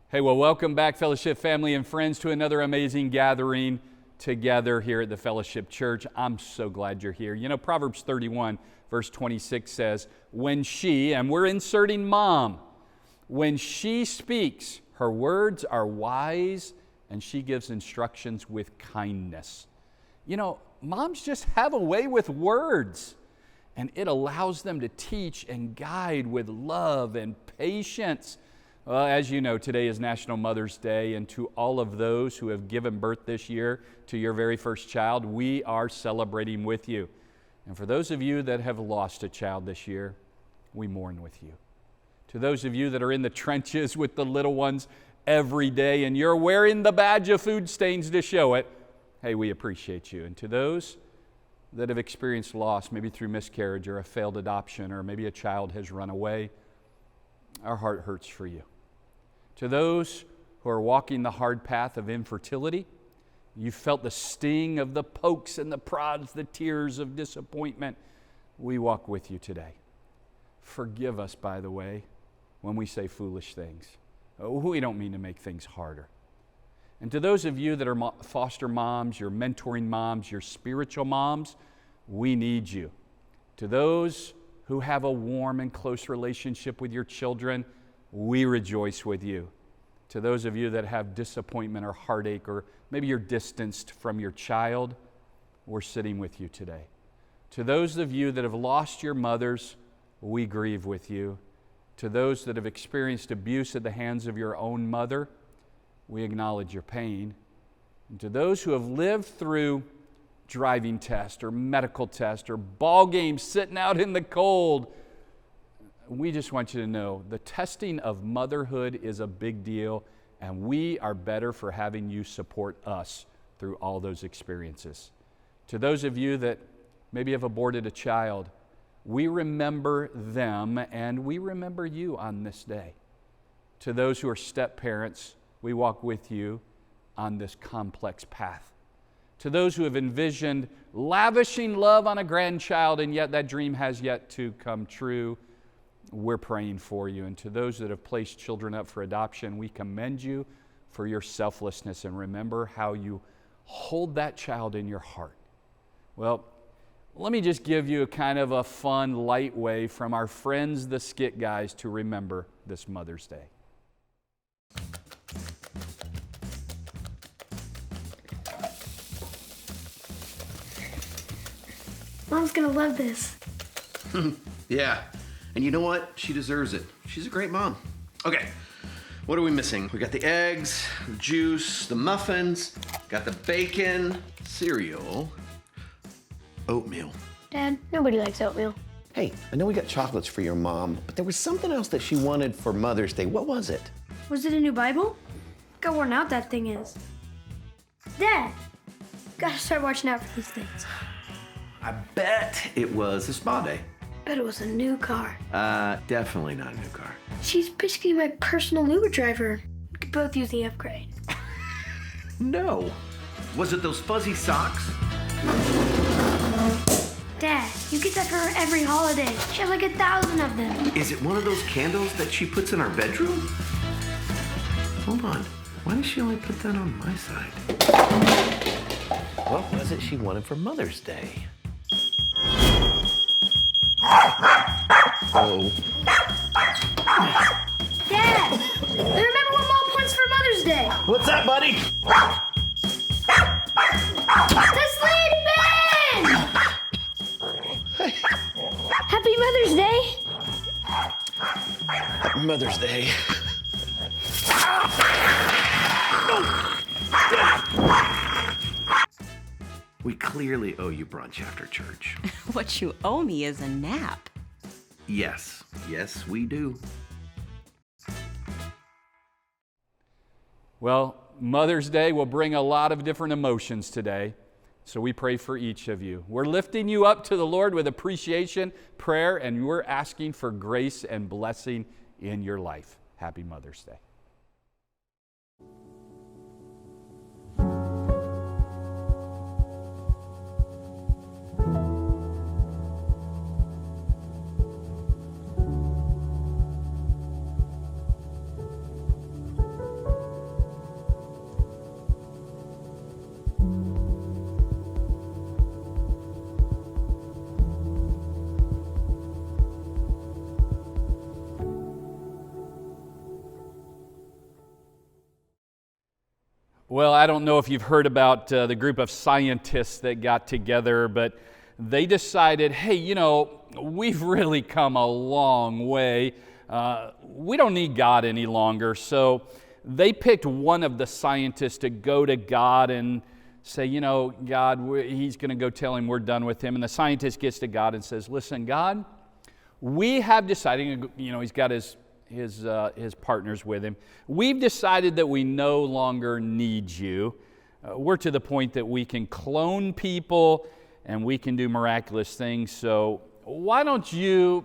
Hey, well, welcome back, Fellowship family and friends, to another amazing gathering together here at the Fellowship Church. I'm so glad you're here. You know, Proverbs 31, verse 26 says, when she, and we're inserting mom, when she speaks, her words are wise and she gives instructions with kindness. You know, moms just have a way with words, and it allows them to teach and guide with love and patience. Well, as you know, today is National Mother's Day, and to all of those who have given birth this year to your very first child, we are celebrating with you. And for those of you that have lost a child this year, we mourn with you. To those of you that are in the trenches with the little ones every day and you're wearing the badge of food stains to show it, hey, we appreciate you. And to those that have experienced loss, maybe through miscarriage or a failed adoption, or maybe a child has run away, our heart hurts for you. To those who are walking the hard path of infertility, you felt the sting of the pokes and the prods, the tears of disappointment. We walk with you today. Forgive us, by the way, when we say foolish things. We don't mean to make things harder. And to those of you that are foster moms, you're mentoring moms, you're spiritual moms, we need you. To those who have a warm and close relationship with your children, we rejoice with you. To those of you that have disappointment or heartache, or maybe you're distanced from your child, we're sitting with you today. To those of you that have lost your mothers, we grieve with you. To those that have experienced abuse at the hands of your own mother, we acknowledge your pain. And to those who have lived through driving test or medical test or ball games sitting out in the cold, we just want you to know the testing of motherhood is a big deal, and we are better for having you support us through all those experiences. To those of you that maybe have aborted a child, we remember them and we remember you on this day. To those who are step parents, we walk with you on this complex path. To those who have envisioned lavishing love on a grandchild and yet that dream has yet to come true, we're praying for you. And to those that have placed children up for adoption, we commend you for your selflessness, and remember how you hold that child in your heart. Well, let me just give you a kind of a fun, light way from our friends, the Skit Guys, to remember this Mother's Day. Mom's gonna love this. Yeah. And you know what? She deserves it. She's a great mom. Okay, what are we missing? We got the eggs, the juice, the muffins, got the bacon, cereal, oatmeal. Dad, nobody likes oatmeal. Hey, I know we got chocolates for your mom, but there was something else that she wanted for Mother's Day. What was it? Was it a new Bible? Look how worn out that thing is. Dad, gotta start watching out for these things. I bet it was a spa day. Bet it was a new car. Definitely not a new car. She's basically my personal Uber driver. We could both use the upgrade. No. Was it those fuzzy socks? Dad, you get that for her every holiday. She has like 1,000 of them. Is it one of those candles that she puts in our bedroom? Hold on. Why does she only put that on my side? What was it she wanted for Mother's Day? Oh. Dad, remember what Mom wants for Mother's Day? What's that, buddy? The sleep in! Happy Mother's Day. Happy Mother's Day. We clearly owe you brunch after church. What you owe me is a nap. Yes, we do. Well, Mother's Day will bring a lot of different emotions today, so we pray for each of you. We're lifting you up to the Lord with appreciation, prayer, and we're asking for grace and blessing in your life. Happy Mother's Day. Well, I don't know if you've heard about the group of scientists that got together, but they decided, hey, we've really come a long way. We don't need God any longer. So they picked one of the scientists to go to God and say, God, he's going to go tell him we're done with him. And the scientist gets to God and says, listen, God, we have decided, he's got his partners with him. We've decided that we no longer need you. We're to the point that we can clone people and we can do miraculous things. So why don't you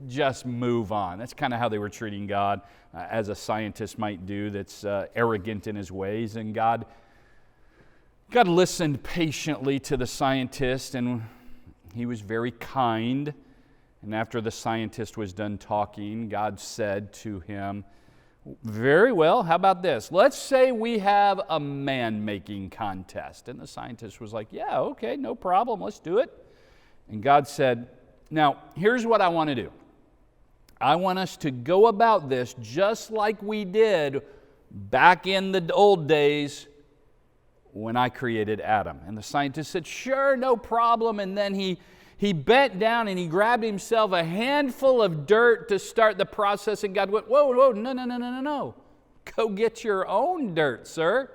just move on? That's kind of how they were treating God, as a scientist might do that's arrogant in his ways. And God listened patiently to the scientist, and he was very kind. And after the scientist was done talking, God said to him, very well, how about this? Let's say we have a man-making contest. And the scientist was like, yeah, okay, no problem, let's do it. And God said, now, here's what I want to do. I want us to go about this just like we did back in the old days when I created Adam. And the scientist said, sure, no problem. And then he bent down and he grabbed himself a handful of dirt to start the process, and God went, whoa, no. Go get your own dirt, sir.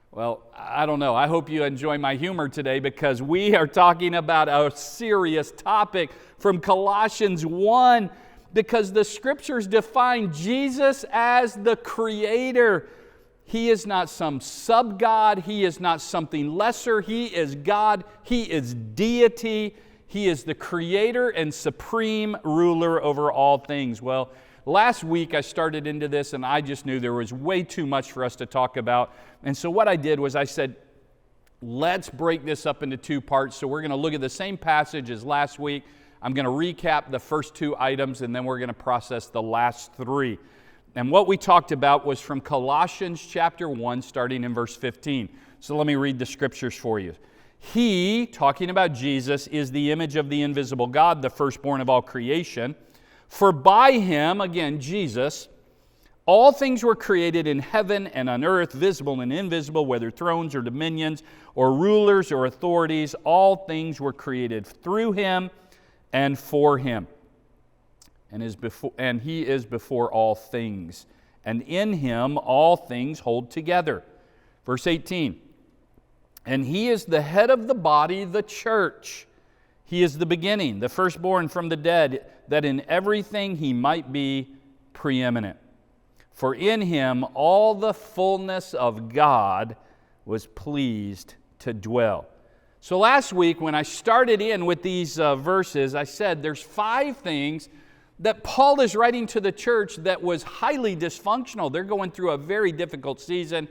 Well, I don't know. I hope you enjoy my humor today, because we are talking about a serious topic from Colossians 1, because the Scriptures define Jesus as the Creator. He is not some sub-God. He is not something lesser. He is God. He is deity. He is the creator and supreme ruler over all things. Well, last week I started into this, and I just knew there was way too much for us to talk about. And so what I did was I said, let's break this up into two parts. So we're going to look at the same passage as last week. I'm going to recap the first two items, and then we're going to process the last three. And what we talked about was from Colossians chapter 1, starting in verse 15. So let me read the scriptures for you. He, talking about Jesus, is the image of the invisible God, the firstborn of all creation. For by him, again, Jesus, all things were created in heaven and on earth, visible and invisible, whether thrones or dominions or rulers or authorities. All things were created through him and for him. And he is before all things. And in him all things hold together. Verse 18. And he is the head of the body, the church. He is the beginning, the firstborn from the dead, that in everything he might be preeminent. For in him all the fullness of God was pleased to dwell. So last week when I started in with these verses, I said there's 5 things that Paul is writing to the church that was highly dysfunctional. They're going through a very difficult season.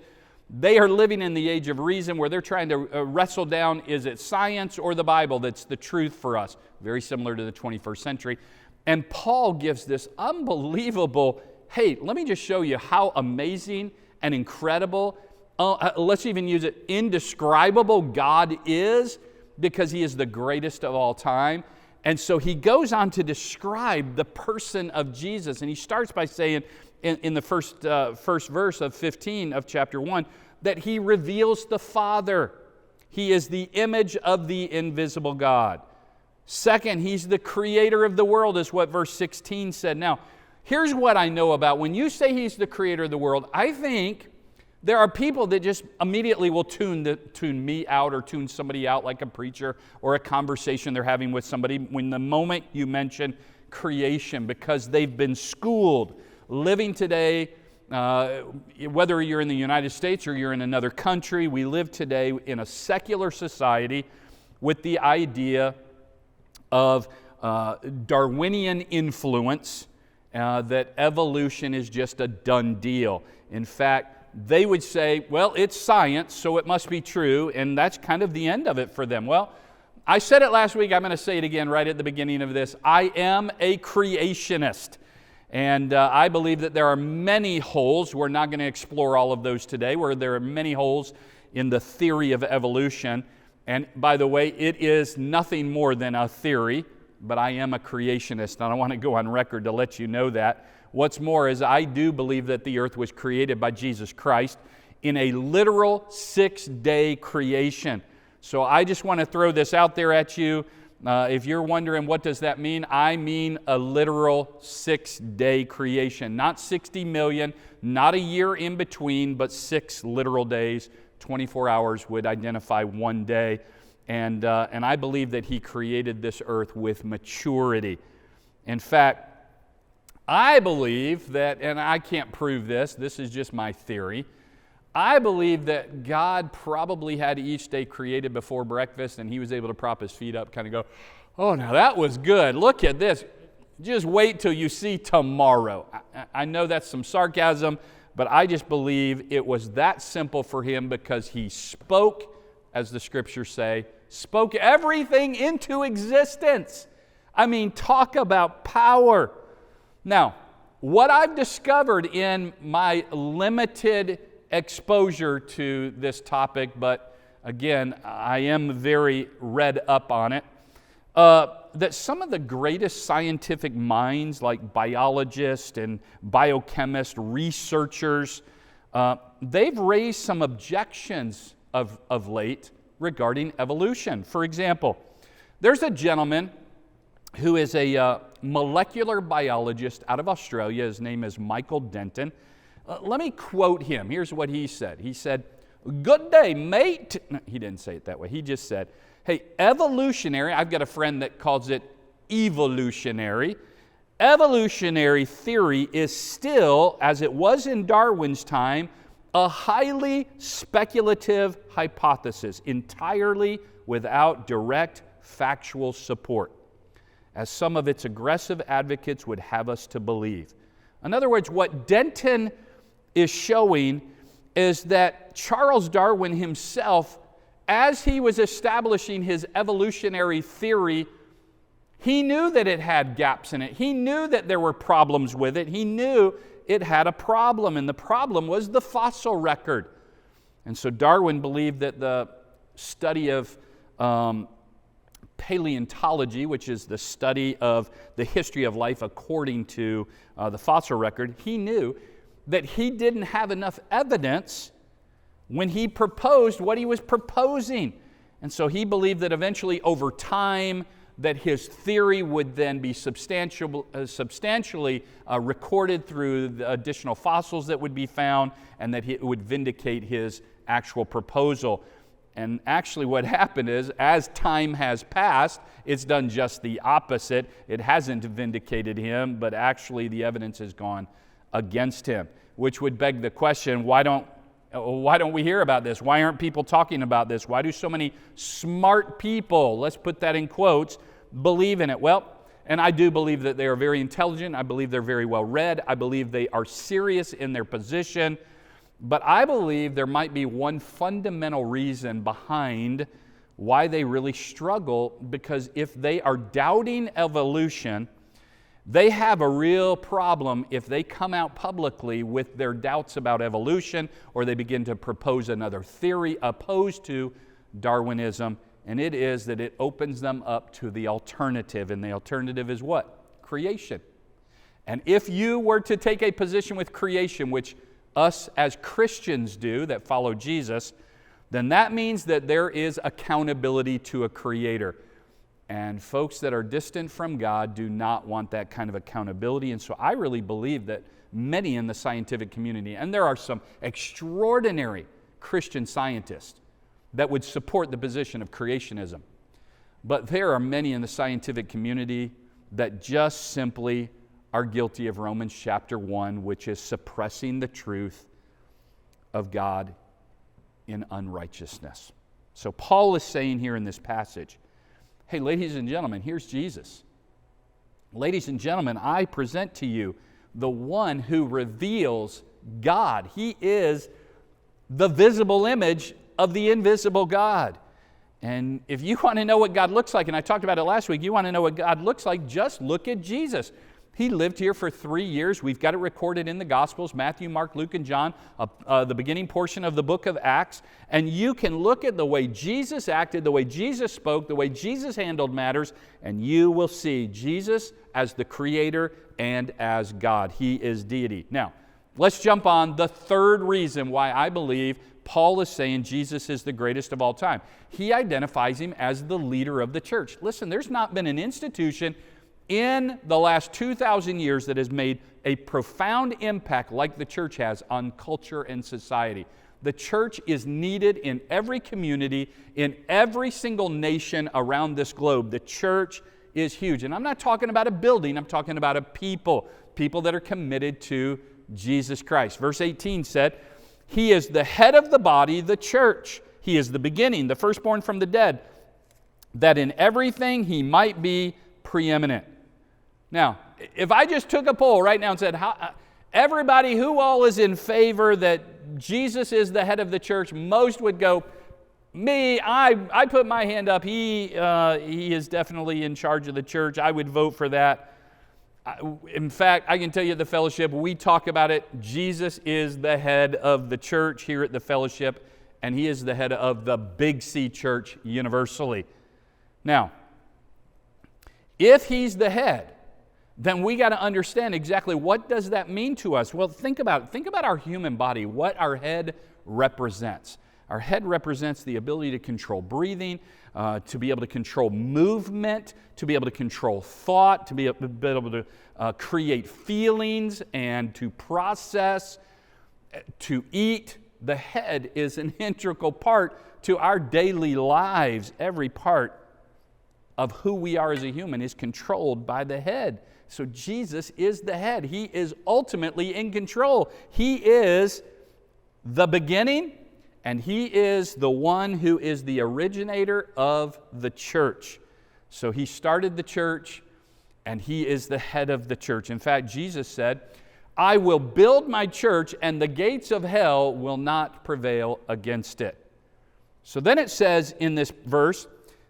They are living in the age of reason, where they're trying to wrestle down, is it science or the Bible that's the truth for us? Very similar to the 21st century. And Paul gives this unbelievable, hey, let me just show you how amazing and incredible, let's even use it, indescribable God is, because he is the greatest of all time. And so he goes on to describe the person of Jesus. And he starts by saying in the first verse of 15 of chapter 1 that he reveals the Father. He is the image of the invisible God. Second, he's the creator of the world, is what verse 16 said. Now, here's what I know about when you say he's the creator of the world. I think there are people that just immediately will tune me out or tune somebody out, like a preacher or a conversation they're having with somebody, when the moment you mention creation, because they've been schooled living today, whether you're in the United States or you're in another country. We live today in a secular society with the idea of Darwinian influence, that evolution is just a done deal. In fact, they would say, well, it's science, so it must be true, and that's kind of the end of it for them. Well, I said it last week, I'm going to say it again right at the beginning of this. I am a creationist, and I believe that there are many holes. We're not going to explore all of those today, where there are many holes in the theory of evolution. And by the way, it is nothing more than a theory, but I am a creationist, and I want to go on record to let you know that. What's more is I do believe that the earth was created by Jesus Christ in a literal 6-day creation. So I just want to throw this out there at you. If you're wondering what does that mean, I mean a literal 6-day creation. Not 60 million, not a year in between, but 6 literal days. 24 hours would identify one day. And I believe that he created this earth with maturity. In fact, I believe that, and I can't prove this is just my theory, I believe that God probably had each day created before breakfast, and he was able to prop his feet up, kind of go, oh, now that was good. Look at this. Just wait till you see tomorrow. I know that's some sarcasm, but I just believe it was that simple for him because he spoke, as the scriptures say, spoke everything into existence. I mean, talk about power. Now, what I've discovered in my limited exposure to this topic, but again, I am very read up on it, that some of the greatest scientific minds, like biologists and biochemists, researchers, they've raised some objections of late regarding evolution. For example, there's a gentleman who is a molecular biologist out of Australia. His name is Michael Denton. Let me quote him. Here's what he said. He said, "Good day, mate." No, he didn't say it that way. He just said, hey, evolutionary, I've got a friend that calls it evolutionary. Evolutionary theory is still, as it was in Darwin's time, a highly speculative hypothesis, entirely without direct factual support, as some of its aggressive advocates would have us to believe. In other words, what Denton is showing is that Charles Darwin himself, as he was establishing his evolutionary theory, he knew that it had gaps in it. He knew that there were problems with it. He knew it had a problem, and the problem was the fossil record. And so Darwin believed that the study of paleontology, which is the study of the history of life according to the fossil record, he knew that he didn't have enough evidence when he proposed what he was proposing. And so he believed that eventually over time that his theory would then be substantially recorded through the additional fossils that would be found, and that it would vindicate his actual proposal. And actually what happened is, as time has passed, it's done just the opposite. It hasn't vindicated him, but actually the evidence has gone against him, which would beg the question, why don't we hear about this? Why aren't people talking about this? Why do so many smart people, let's put that in quotes, believe in it? Well, and I do believe that they are very intelligent. I believe they're very well read. I believe they are serious in their position. But I believe there might be one fundamental reason behind why they really struggle, because if they are doubting evolution, they have a real problem if they come out publicly with their doubts about evolution, or they begin to propose another theory opposed to Darwinism, and it is that it opens them up to the alternative, and the alternative is what? Creation. And if you were to take a position with creation, which us as Christians do that follow Jesus, then that means that there is accountability to a creator. And folks that are distant from God do not want that kind of accountability. And so I really believe that many in the scientific community, and there are some extraordinary Christian scientists that would support the position of creationism, but there are many in the scientific community that just simply are guilty of Romans chapter 1, which is suppressing the truth of God in unrighteousness. So Paul is saying here in this passage, hey, ladies and gentlemen, here's Jesus. Ladies and gentlemen, I present to you the one who reveals God. He is the visible image of the invisible God. And if you want to know what God looks like, and I talked about it last week, you want to know what God looks like, just look at Jesus. He lived here for 3 years. We've got it recorded in the Gospels, Matthew, Mark, Luke, and John, the beginning portion of the book of Acts. And you can look at the way Jesus acted, the way Jesus spoke, the way Jesus handled matters, and you will see Jesus as the Creator and as God. He is deity. Now, let's jump on the third reason why I believe Paul is saying Jesus is the greatest of all time. He identifies him as the leader of the church. Listen, there's not been an institution in the last 2,000 years that has made a profound impact like the church has on culture and society. The church is needed in every community, in every single nation around this globe. The church is huge. And I'm not talking about a building, I'm talking about a people that are committed to Jesus Christ. Verse 18 said, He is the head of the body, the church. He is the beginning, the firstborn from the dead, that in everything He might be preeminent. Now, if I just took a poll right now and said, everybody who all is in favor that Jesus is the head of the church, most would go, me, I put my hand up. He is definitely in charge of the church. I would vote for that. In fact, I can tell you at the fellowship, we talk about it. Jesus is the head of the church here at the fellowship, and He is the head of the Big C Church universally. Now, if He's the head, then we got to understand exactly what does that mean to us. Well, think about it. Think about our human body, what our head represents. Our head represents the ability to control breathing, to be able to control movement, to be able to control thought, to be able to create feelings and to process, to eat. The head is an integral part to our daily lives. Every part of who we are as a human is controlled by the head. So Jesus is the head. He is ultimately in control. He is the beginning, and He is the one who is the originator of the church. So He started the church, and He is the head of the church. In fact, Jesus said, I will build my church, and the gates of hell will not prevail against it. So then it says in this verse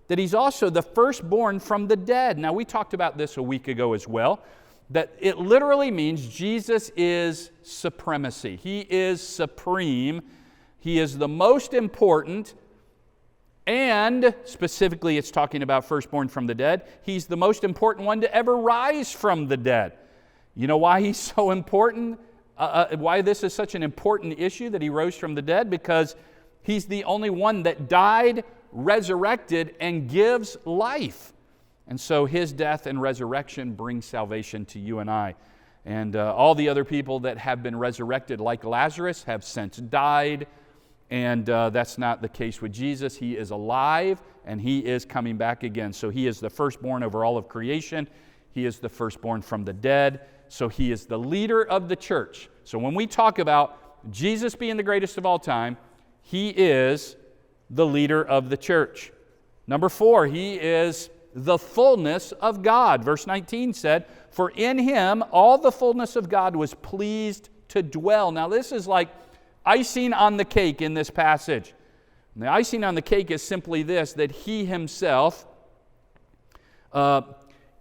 that He's also the firstborn from the dead. Now, we talked about this a week ago as well, that it literally means Jesus is supremacy. He is supreme. He is the most important, and specifically it's talking about firstborn from the dead. He's the most important one to ever rise from the dead. You know why He's so important? Why this is such an important issue that He rose from the dead? Because He's the only one that died, resurrected, and gives life. And so His death and resurrection brings salvation to you and I. And all the other people that have been resurrected, like Lazarus, have since died. And that's not the case with Jesus. He is alive, and He is coming back again. So He is the firstborn over all of creation. He is the firstborn from the dead. So He is the leader of the church. So when we talk about Jesus being the greatest of all time, He is the leader of the church. Number 4, He is the fullness of God. Verse 19 said, for in Him all the fullness of God was pleased to dwell. Now this is like icing on the cake in this passage. And the icing on the cake is simply this, that He Himself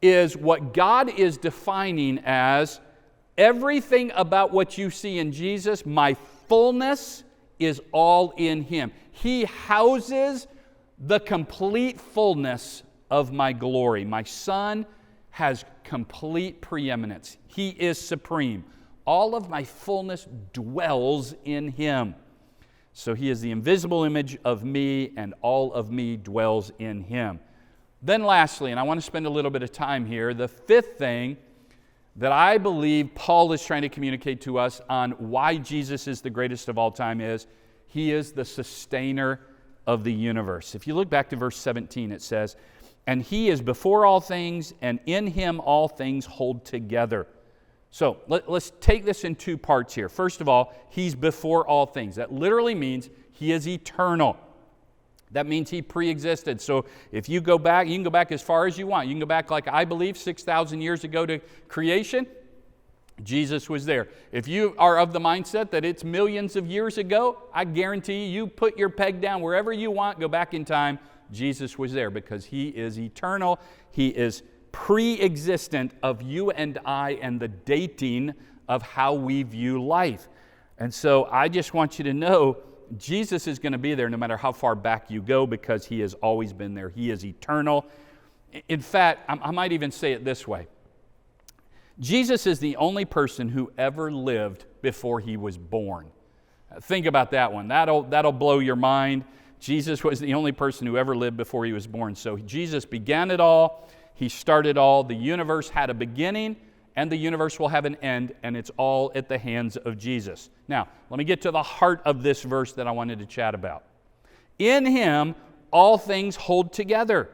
is what God is defining as everything about what you see in Jesus, my fullness is all in Him. He houses the complete fullness of my glory. My Son has complete preeminence. He is supreme. All of my fullness dwells in Him. So He is the invisible image of me, and all of me dwells in Him. Then lastly, and I want to spend a little bit of time here, the fifth thing that I believe Paul is trying to communicate to us on why Jesus is the greatest of all time is He is the sustainer of the universe. If you look back to verse 17, it says, and He is before all things, and in Him all things hold together. So let's take this in two parts here. First of all, He's before all things. That literally means He is eternal. That means He pre-existed. So if you go back, you can go back as far as you want. You can go back, like I believe, 6,000 years ago to creation. Jesus was there. If you are of the mindset that it's millions of years ago, I guarantee you put your peg down wherever you want, go back in time. Jesus was there because He is eternal. He is pre-existent of you and I and the dating of how we view life. And so I just want you to know Jesus is going to be there no matter how far back you go because He has always been there. He is eternal. In fact, I might even say it this way. Jesus is the only person who ever lived before he was born. Think about that one. That'll blow your mind. Jesus was the only person who ever lived before he was born. So Jesus began it all. He started all. The universe had a beginning, and the universe will have an end, and it's all at the hands of Jesus. Now, let me get to the heart of this verse that I wanted to chat about. In him, all things hold together.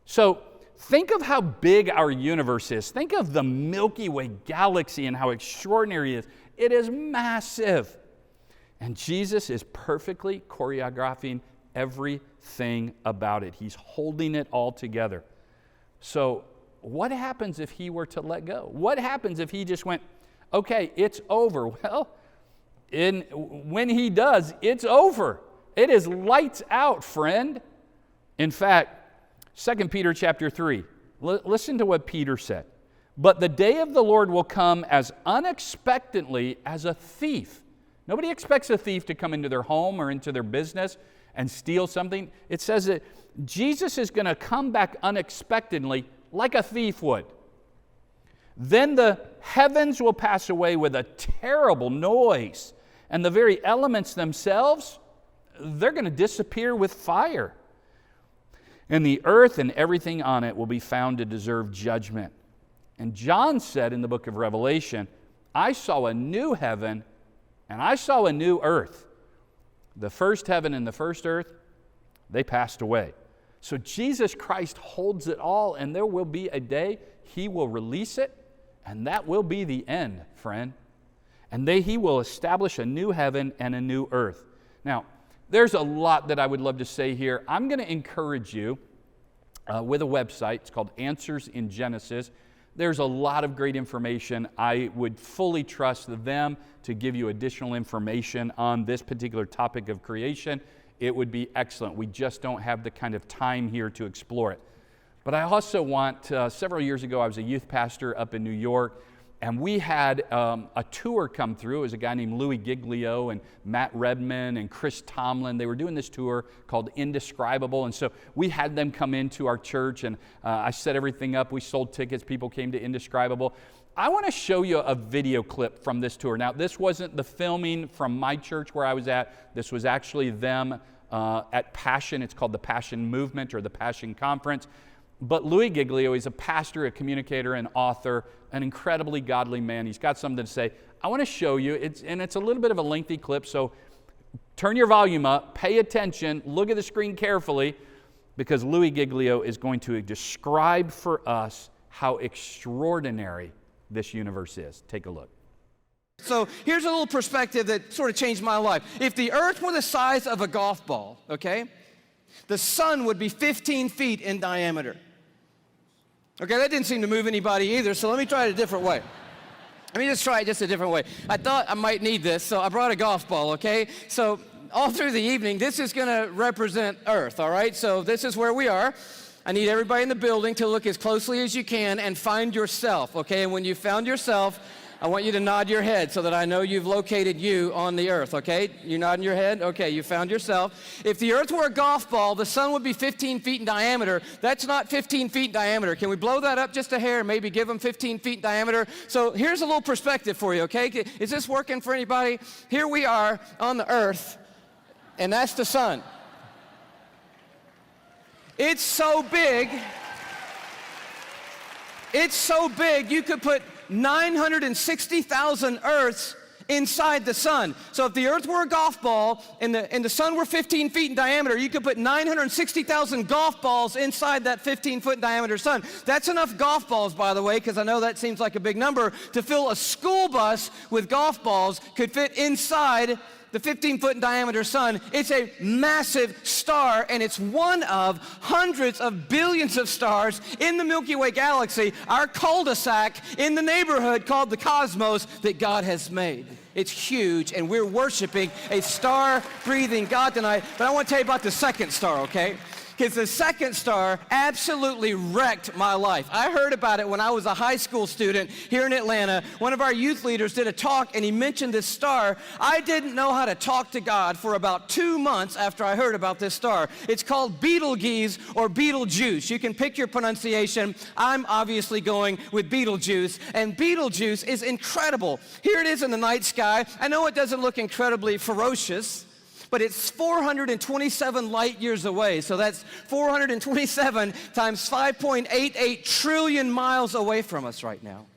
So think of how big our universe is. Think of the Milky Way galaxy and how extraordinary it is. It is massive. And Jesus is perfectly choreographing everything about it. He's holding it all together. So what happens if he were to let go? What happens if he just went, okay, it's over? Well, when he does, it's over. It is lights out, friend. In fact, 2 Peter chapter 3, listen to what Peter said. But the day of the Lord will come as unexpectedly as a thief. Nobody expects a thief to come into their home or into their business and steal something. It says that Jesus is going to come back unexpectedly like a thief would. Then the heavens will pass away with a terrible noise, and the very elements themselves, they're going to disappear with fire. And the earth and everything on it will be found to deserve judgment. And John said in the book of Revelation, I saw a new heaven and I saw a new earth. The first heaven and the first earth, they passed away. So Jesus Christ holds it all, and there will be a day he will release it, and that will be the end, friend. And he will establish a new heaven and a new earth. Now, there's a lot that I would love to say here. I'm going to encourage you with a website. It's called Answers in Genesis. There's a lot of great information. I would fully trust them to give you additional information on this particular topic of creation. It would be excellent. We just don't have the kind of time here to explore it. But I also want, several years ago, I was a youth pastor up in New York, and we had a tour come through. It was a guy named Louis Giglio and Matt Redman and Chris Tomlin. They were doing this tour called Indescribable. And so we had them come into our church, and I set everything up. We sold tickets. People came to Indescribable. I want to show you a video clip from this tour. Now, this wasn't the filming from my church where I was at. This was actually them at Passion. It's called the Passion Movement or the Passion Conference. But Louis Giglio is a pastor, a communicator, an author, an incredibly godly man. He's got something to say. I want to show you, it's a little bit of a lengthy clip, so turn your volume up, pay attention, look at the screen carefully, because Louis Giglio is going to describe for us how extraordinary this universe is. Take a look. So here's a little perspective that sort of changed my life. If the earth were the size of a golf ball, okay, the sun would be 15 feet in diameter. Okay, that didn't seem to move anybody either, so let me try it a different way. Let me just try it just a different way. I thought I might need this, so I brought a golf ball, okay? So all through the evening, this is going to represent Earth, all right? So this is where we are. I need everybody in the building to look as closely as you can and find yourself, okay? And when you found yourself, I want you to nod your head so that I know you've located you on the earth, okay? You nodding your head? Okay, you found yourself. If the earth were a golf ball, the sun would be 15 feet in diameter. That's not 15 feet in diameter. Can we blow that up just a hair and maybe give them 15 feet in diameter? So here's a little perspective for you, okay? Is this working for anybody? Here we are on the earth, and that's the sun. It's so big you could put 960,000 Earths inside the sun. So if the earth were a golf ball and the sun were 15 feet in diameter, you could put 960,000 golf balls inside that 15-foot diameter sun. That's enough golf balls, by the way, because I know that seems like a big number, to fill a school bus with golf balls could fit inside the 15-foot diameter sun. It's a massive star, and it's one of hundreds of billions of stars in the Milky Way galaxy, our cul-de-sac in the neighborhood called the cosmos that God has made. It's huge, and we're worshiping a star-breathing God tonight. But I want to tell you about the second star, okay? Because the second star absolutely wrecked my life. I heard about it when I was a high school student here in Atlanta. One of our youth leaders did a talk, and he mentioned this star. I didn't know how to talk to God for about 2 months after I heard about this star. It's called Betelgeuse or Betelgeuse. You can pick your pronunciation. I'm obviously going with Betelgeuse, and Betelgeuse is incredible. Here it is in the night sky. I know it doesn't look incredibly ferocious, but it's 427 light years away. So that's 427 times 5.88 trillion miles away from us right now.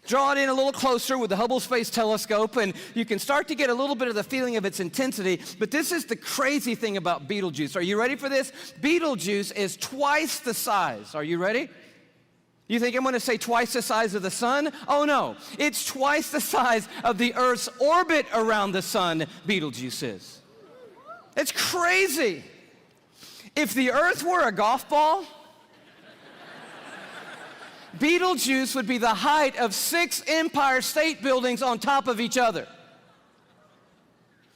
Draw it in a little closer with the Hubble Space Telescope, and you can start to get a little bit of the feeling of its intensity. But this is the crazy thing about Betelgeuse. Are you ready for this? Betelgeuse is twice the size. Are you ready? You think I'm going to say twice the size of the sun? Oh no, it's twice the size of the Earth's orbit around the sun, Betelgeuse is. It's crazy. If the Earth were a golf ball, Betelgeuse would be the height of 6 Empire State Buildings on top of each other.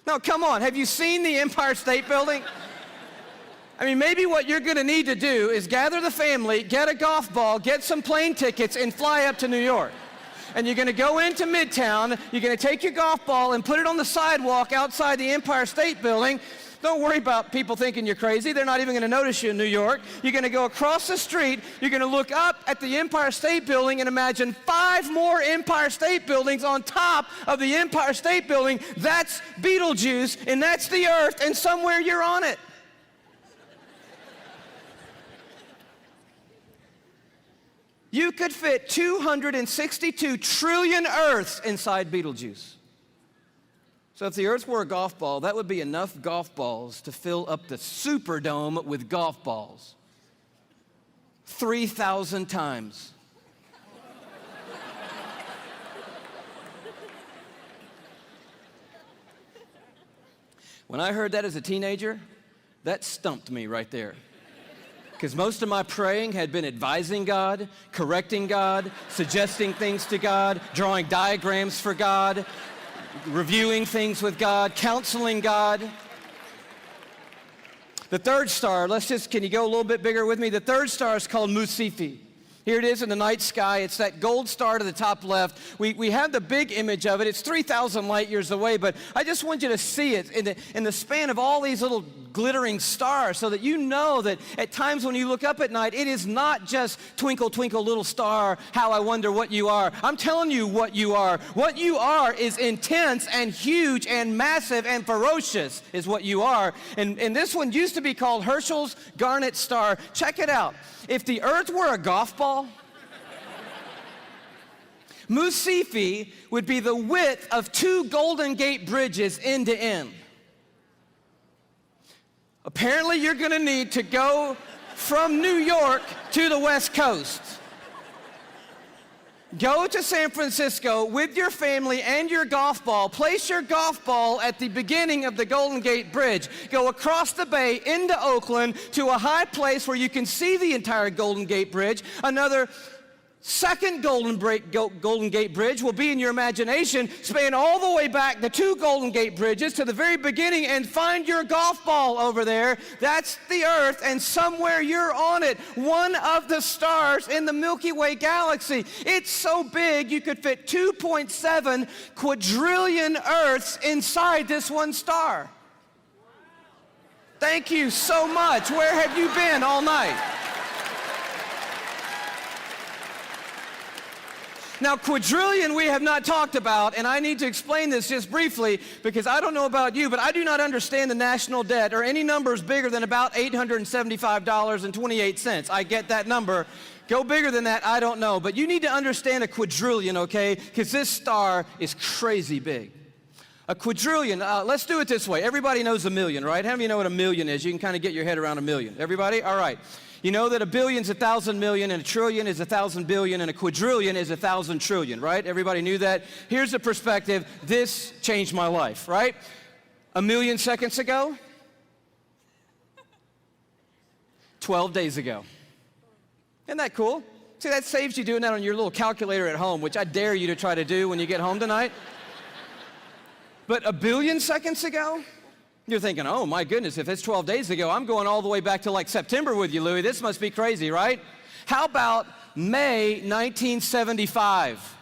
Now, come on, have you seen the Empire State Building? I mean, maybe what you're going to need to do is gather the family, get a golf ball, get some plane tickets, and fly up to New York. And you're going to go into Midtown, you're going to take your golf ball and put it on the sidewalk outside the Empire State Building. Don't worry about people thinking you're crazy. They're not even going to notice you in New York. You're going to go across the street. You're going to look up at the Empire State Building and imagine 5 more Empire State Buildings on top of the Empire State Building. That's Betelgeuse, and that's the Earth, and somewhere you're on it. You could fit 262 trillion Earths inside Betelgeuse. So if the Earth were a golf ball, that would be enough golf balls to fill up the Superdome with golf balls. 3,000 times. When I heard that as a teenager, that stumped me right there. Because most of my praying had been advising God, correcting God, suggesting things to God, drawing diagrams for God, reviewing things with God, counseling God. The third star, can you go a little bit bigger with me? The third star is called Musifi. Here it is in the night sky. It's that gold star to the top left. We have the big image of it. It's 3,000 light years away, but I just want you to see it in the span of all these little glittering stars so that you know that at times when you look up at night, it is not just twinkle, twinkle, little star, how I wonder what you are. I'm telling you what you are. What you are is intense and huge and massive and ferocious is what you are. And this one used to be called Herschel's Garnet Star. Check it out. If the Earth were a golf ball, Musifi would be the width of 2 Golden Gate bridges end to end. Apparently, you're going to need to go from New York to the West Coast. Go to San Francisco with your family and your golf ball. Place your golf ball at the beginning of the Golden Gate Bridge. Go across the bay into Oakland to a high place where you can see the entire Golden Gate Bridge. Another second Golden Gate Bridge will be in your imagination. Span all the way back the 2 Golden Gate Bridges to the very beginning and find your golf ball over there. That's the Earth, and somewhere you're on it. One of the stars in the Milky Way galaxy. It's so big you could fit 2.7 quadrillion Earths inside this one star. Thank you so much. Where have you been all night? Now, quadrillion we have not talked about, and I need to explain this just briefly because I don't know about you, but I do not understand the national debt or any numbers bigger than about $875.28. I get that number. Go bigger than that, I don't know. But you need to understand a quadrillion, okay? Because this star is crazy big. A quadrillion, let's do it this way. Everybody knows a million, right? How many of you know what a million is? You can kind of get your head around a million. Everybody? All right. You know that a billion is 1,000 million, and a trillion is 1,000 billion, and a quadrillion is 1,000 trillion, right? Everybody knew that? Here's the perspective. This changed my life, right? A million seconds ago, 12 days ago. Isn't that cool? See, that saves you doing that on your little calculator at home, which I dare you to try to do when you get home tonight. But a billion seconds ago? You're thinking, oh my goodness, if it's 12 days ago, I'm going all the way back to like September with you, Louis. This must be crazy, right? How about May 1975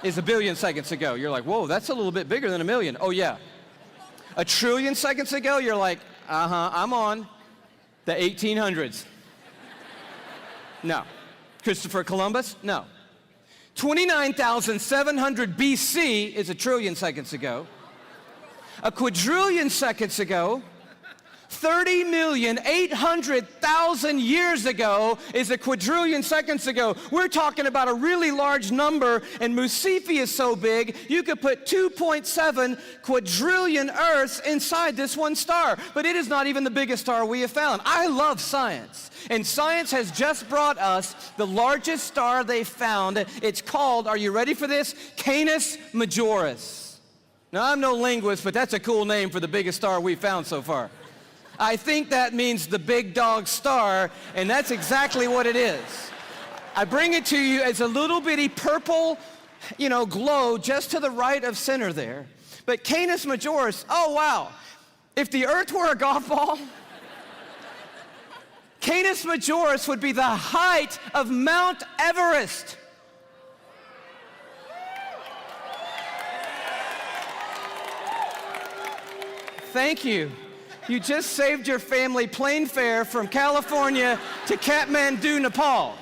is a billion seconds ago? You're like, whoa, that's a little bit bigger than a million. Oh yeah. A trillion seconds ago, you're like, I'm on the 1800s. No. Christopher Columbus? No. 29,700 BC is a trillion seconds ago. A quadrillion seconds ago, 30,800,000 years ago is a quadrillion seconds ago. We're talking about a really large number, and Musifi is so big, you could put 2.7 quadrillion Earths inside this one star. But it is not even the biggest star we have found. I love science, and science has just brought us the largest star they found. It's called, are you ready for this? Canis Majoris. Now, I'm no linguist, but that's a cool name for the biggest star we've found so far. I think that means the big dog star, and that's exactly what it is. I bring it to you as a little bitty purple, glow just to the right of center there. But Canis Majoris, oh wow. If the Earth were a golf ball, Canis Majoris would be the height of Mount Everest. Thank you. You just saved your family plane fare from California to Kathmandu, Nepal.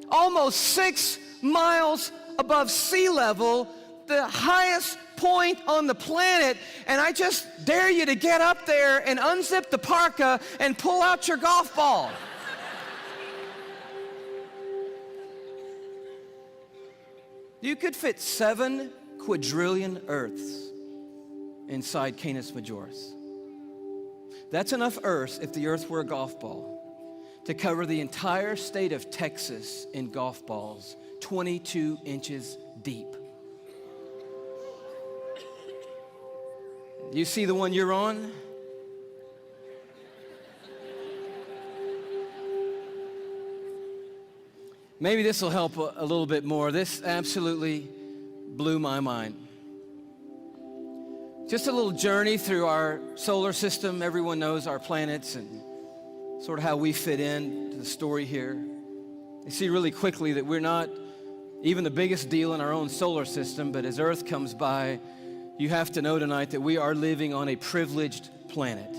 Almost 6 miles above sea level, the highest point on the planet, and I just dare you to get up there and unzip the parka and pull out your golf ball. You could fit 7 quadrillion Earths inside Canis Majoris. That's enough Earths, if the Earth were a golf ball, to cover the entire state of Texas in golf balls, 22 inches deep. You see the one you're on? Maybe this will help a little bit more. This absolutely blew my mind. Just a little journey through our solar system. Everyone knows our planets and sort of how we fit in to the story here. You see really quickly that we're not even the biggest deal in our own solar system, but as Earth comes by, you have to know tonight that we are living on a privileged planet.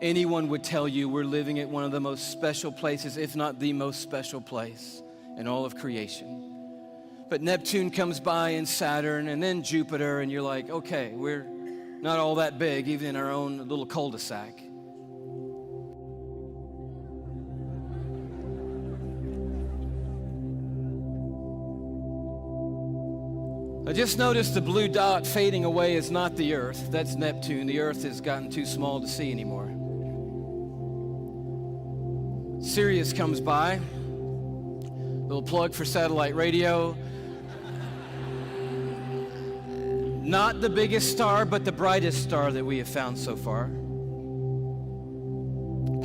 Anyone would tell you we're living at one of the most special places, if not the most special place in all of creation. But Neptune comes by and Saturn and then Jupiter, and you're like, okay, we're not all that big, even in our own little cul-de-sac. I just noticed the blue dot fading away is not the Earth. That's Neptune. The Earth has gotten too small to see anymore. Sirius comes by. Little plug for satellite radio. Not the biggest star, but the brightest star that we have found so far.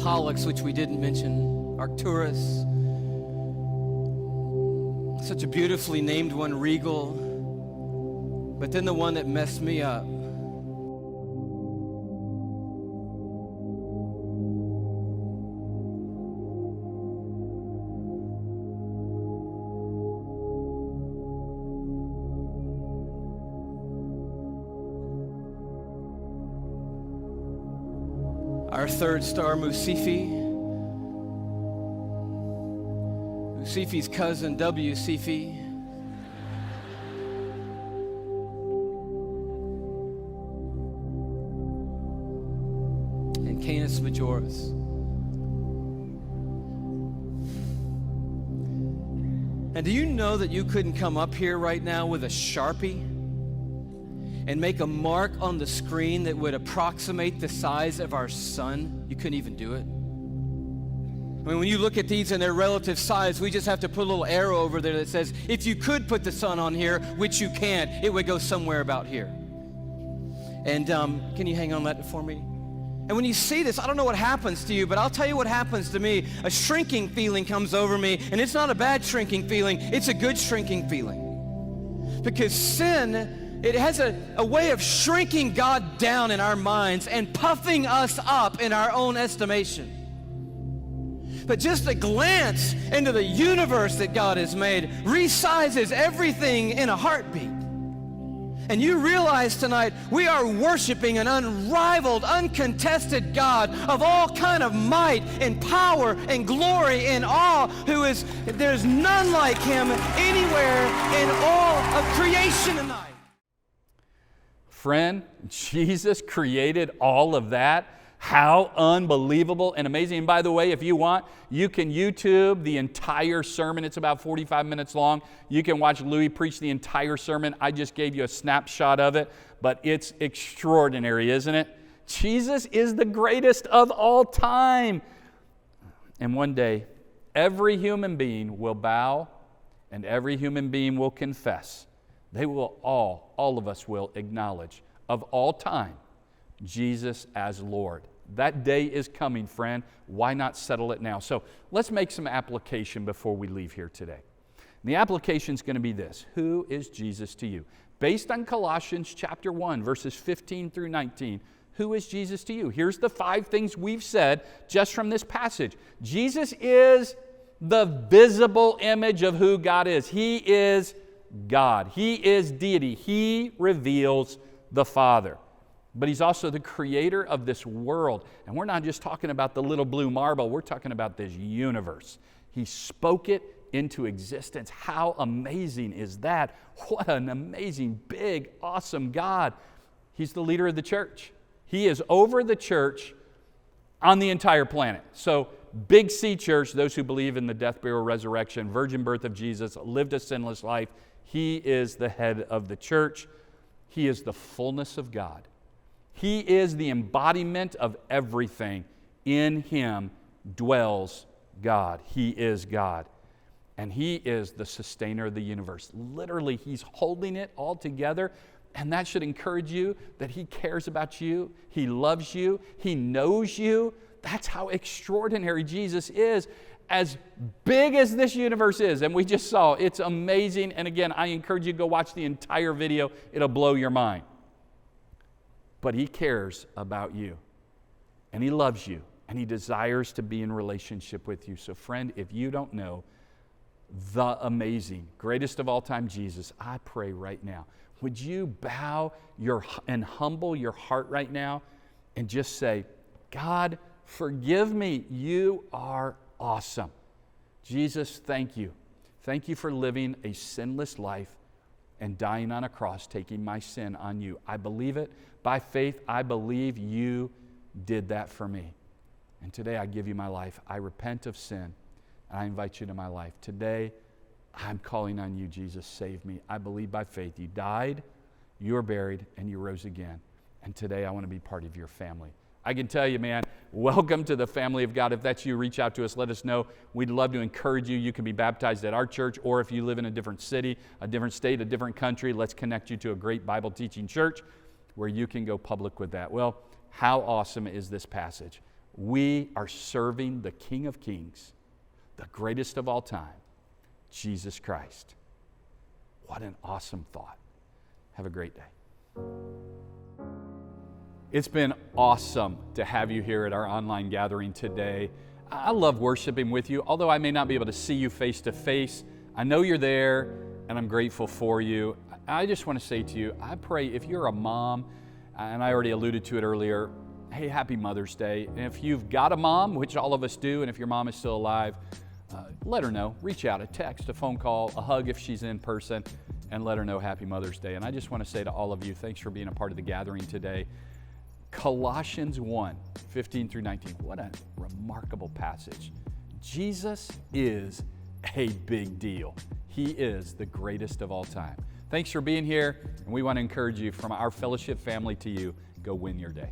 Pollux, which we didn't mention. Arcturus. Such a beautifully named one, Regal. But then the one that messed me up. Our third star, Musifi. Musifi's cousin, W. Cephei. And Canis Majoris. And do you know that you couldn't come up here right now with a Sharpie and make a mark on the screen that would approximate the size of our sun? You couldn't even do it. I mean, when you look at these in their relative size, we just have to put a little arrow over there that says, if you could put the sun on here, which you can't, it would go somewhere about here. And can you hang on that for me? And when you see this, I don't know what happens to you, but I'll tell you what happens to me. A shrinking feeling comes over me, and it's not a bad shrinking feeling, it's a good shrinking feeling. Because sin, it has a way of shrinking God down in our minds and puffing us up in our own estimation. But just a glance into the universe that God has made resizes everything in a heartbeat. And you realize tonight we are worshiping an unrivaled, uncontested God of all kind of might and power and glory and awe, there's none like him anywhere in all of creation tonight. Friend, Jesus created all of that. How unbelievable and amazing. And by the way, if you want, you can YouTube the entire sermon. It's about 45 minutes long. You can watch Louis preach the entire sermon. I just gave you a snapshot of it, but it's extraordinary, isn't it? Jesus is the greatest of all time. And one day, every human being will bow and every human being will confess. They will all of us will acknowledge of all time, Jesus as Lord. That day is coming, friend. Why not settle it now? So let's make some application before we leave here today. And the application is going to be this. Who is Jesus to you? Based on Colossians chapter 1, verses 15 through 19, who is Jesus to you? Here's the 5 things we've said just from this passage. Jesus is the visible image of who God is. He is God. He is deity. He reveals the Father. But he's also the creator of this world. And we're not just talking about the little blue marble. We're talking about this universe. He spoke it into existence. How amazing is that? What an amazing, big, awesome God. He's the leader of the church. He is over the church on the entire planet. So Big C Church, those who believe in the death, burial, resurrection, virgin birth of Jesus, lived a sinless life. He is the head of the church. He is the fullness of God. He is the embodiment of everything. In him dwells God. He is God. And he is the sustainer of the universe. Literally, he's holding it all together. And that should encourage you that he cares about you. He loves you. He knows you. That's how extraordinary Jesus is. As big as this universe is, and we just saw, it's amazing. And again, I encourage you to go watch the entire video. It'll blow your mind. But he cares about you, and he loves you, and he desires to be in relationship with you. So friend, if you don't know the amazing, greatest of all time Jesus, I pray right now, would you bow and humble your heart right now and just say, God, forgive me. You are awesome. Jesus, thank you. Thank you for living a sinless life and dying on a cross, taking my sin on you. I believe it. By faith, I believe you did that for me. And today I give you my life. I repent of sin, and I invite you to my life. Today, I'm calling on you, Jesus, save me. I believe by faith you died, you were buried, and you rose again. And today I want to be part of your family. I can tell you, man, welcome to the family of God. If that's you, reach out to us. Let us know. We'd love to encourage you. You can be baptized at our church, or if you live in a different city, a different state, a different country, let's connect you to a great Bible teaching church where you can go public with that. Well, how awesome is this passage? We are serving the King of Kings, the greatest of all time, Jesus Christ. What an awesome thought. Have a great day. It's been awesome to have you here at our online gathering today. I love worshiping with you. Although I may not be able to see you face to face, I know you're there, and I'm grateful for you. I just want to say to you, I pray if you're a mom, and I already alluded to it earlier, hey, happy Mother's Day. And if you've got a mom, which all of us do, and if your mom is still alive, let her know. Reach out, a text, a phone call, a hug if she's in person, and let her know happy Mother's Day. And I just want to say to all of you, thanks for being a part of the gathering today. Colossians 1, 15 through 19. What a remarkable passage. Jesus is a big deal. He is the greatest of all time. Thanks for being here, and we want to encourage you from our fellowship family to you, go win your day.